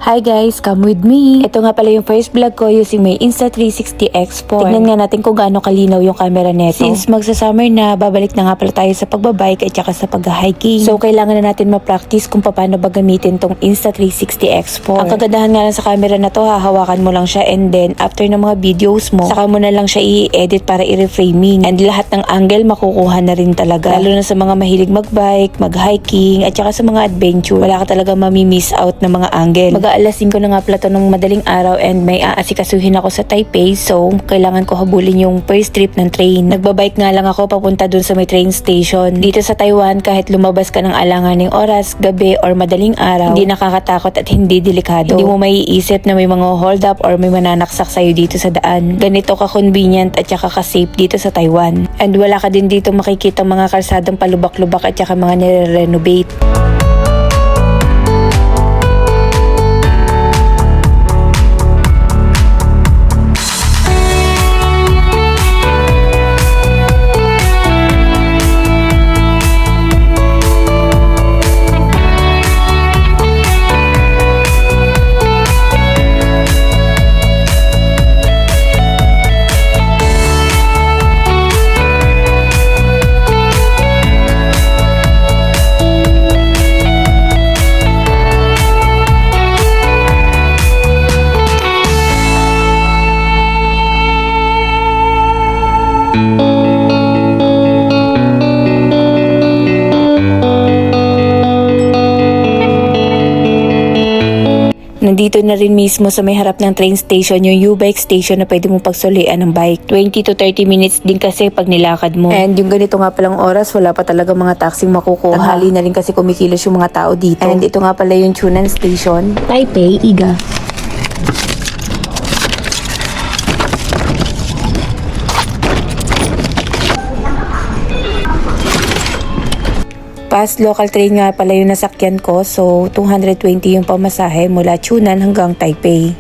Hi guys, come with me. Ito nga pala yung first vlog ko using my Insta360 X4. Tignan nga natin kung gaano kalinaw yung camera neto. Since magsa-summer na, babalik na nga pala tayo sa pagbabike at saka sa pag-hiking. So kailangan na natin ma-practice kung paano ba gamitin tong Insta360 X4. Ang kagandahan nga lang sa camera na to, hahawakan mo lang siya and then after ng mga videos mo, saka mo na lang siya i-edit para i-reframing. And lahat ng angle makukuha na rin talaga. Lalo na sa mga mahilig mag-bike, mag-hiking at saka sa mga adventure. Wala ka talaga mami-miss out ng mga angle. Mag-alas 5 na nga pala to ng madaling araw and may aasikasuhin ako sa Taipei, so kailangan ko habulin yung first trip ng train. Nagbabike nga lang ako papunta dun sa may train station. Dito sa Taiwan, kahit lumabas ka ng alanganing oras, gabi or madaling araw, hindi nakakatakot at hindi delikado. Hindi mo maiisip na may mga hold up or may mananaksak sa'yo dito sa daan. Ganito ka-convenient at saka ka-safe dito sa Taiwan. And wala ka din dito makikita mga kalsadang palubak-lubak at saka mga nire-renovate. Nandito na rin mismo sa may harap ng train station yung U-Bike station na pwede mong pagsulian ng bike. 20 to 30 minutes din kasi pag nilakad mo. And yung ganito nga palang oras, wala pa talaga mga taxing makukuha. Tanghali na rin kasi kumikilos yung mga tao dito. And ito nga pala yung Chunan Station. Taipei, Iga. Past local train nga pala yung nasakyan ko, so 220 yung pamasahe mula Chunan hanggang Taipei.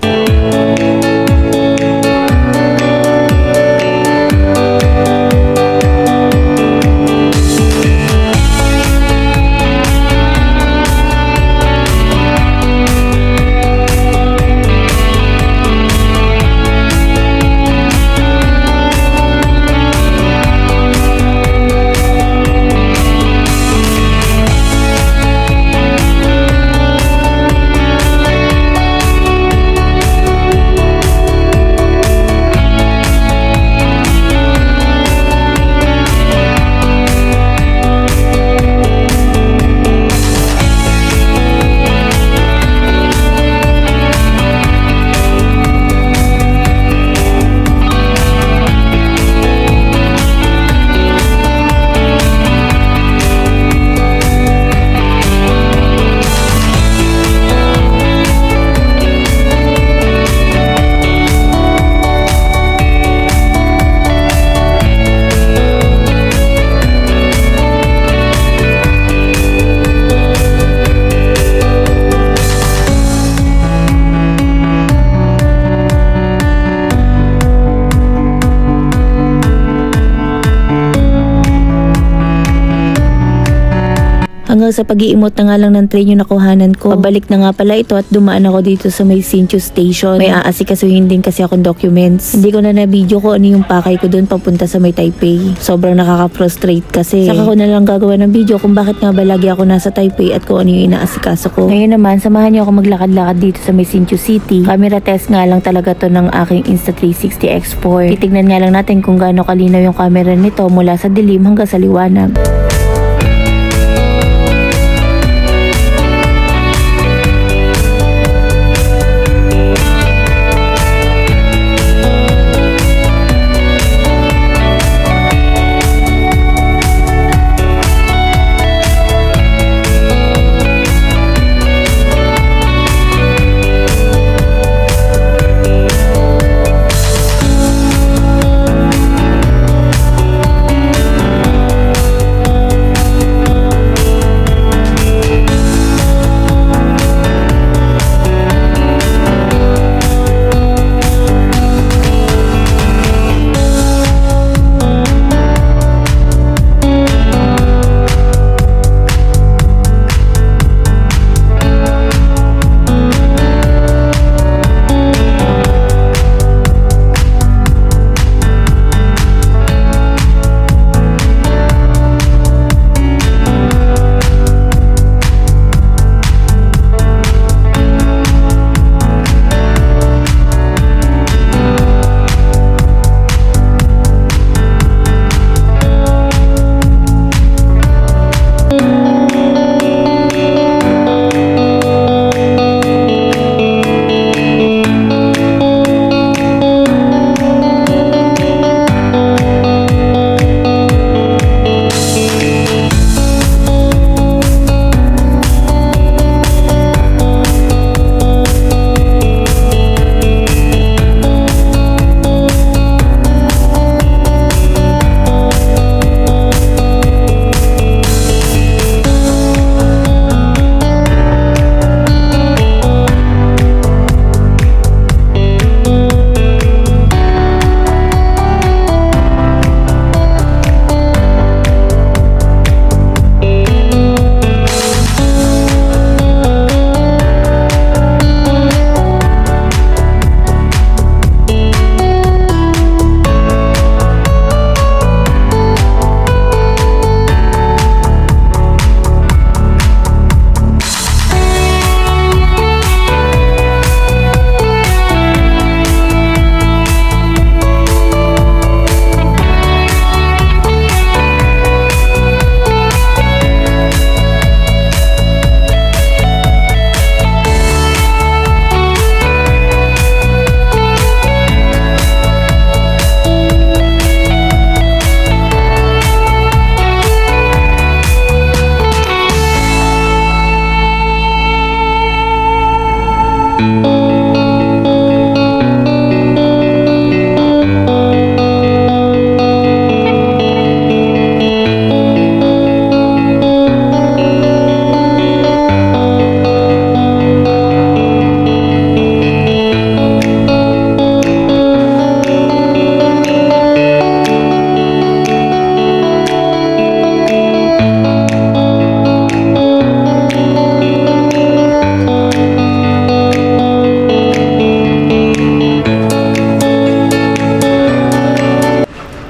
Hanggang sa pag-iimot na nga lang ng train yung nakuhanan ko. Pabalik na nga pala ito at dumaan ako dito sa may Hsinchu Station. May aasikasuhin din kasi akong documents. Hindi ko na na-video ko ano yung pakay ko doon papunta sa may Taipei. Sobrang nakaka-frustrate kasi. Saka ko na lang gagawa ng video kung bakit nga ba lagi ako nasa Taipei at kung ano yung inaasikaso ko. Ngayon naman, samahan niyo ako maglakad-lakad dito sa may Hsinchu City. Camera test nga lang talaga to ng aking Insta360 X4. Titignan nga lang natin kung gaano kalinaw yung camera nito mula sa dilim hanggang sa liwanag.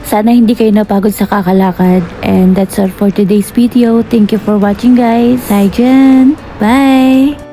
Sana hindi kayo napagod sa kakalakad. And that's all for today's video. Thank you for watching guys. Bye dyan. Bye!